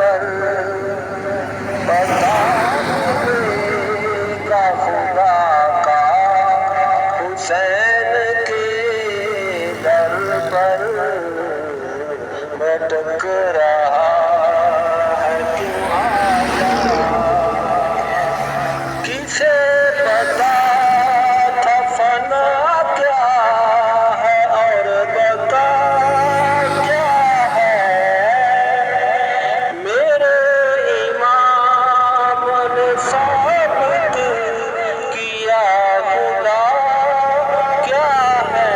پر بتا دے گا خدا کا حسین کے در پر بھٹک رہا ہے کیوں آیا کسے پتا تھا فنا کیا ہے اور بقا کیا ہے میرے امام نے ثابت کیا خدا کیا ہے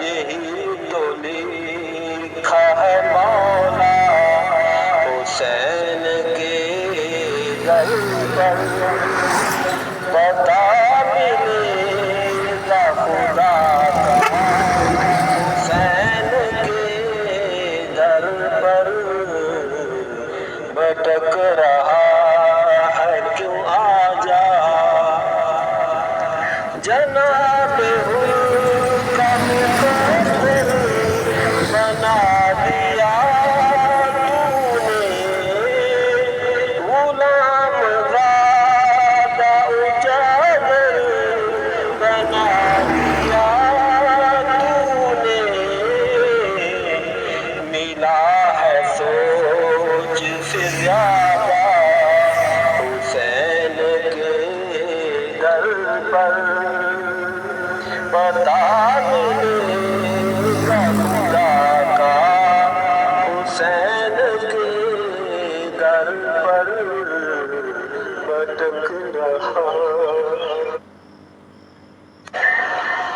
یہی تو لکھا ہے مولا حسین کے در پر بتا ملے گا خدا کا حسین کے در پر بھٹک رہا ہے کیوں آجا جناب ان کا مقدر بنا دیا تو نے غلام زادہ اجاگر بنا دیا تو نے ملا ہے سوچ سے زیادہ حسین کے در پر بتا ملے گا خدا کا حسین کے در پر بھٹک رہا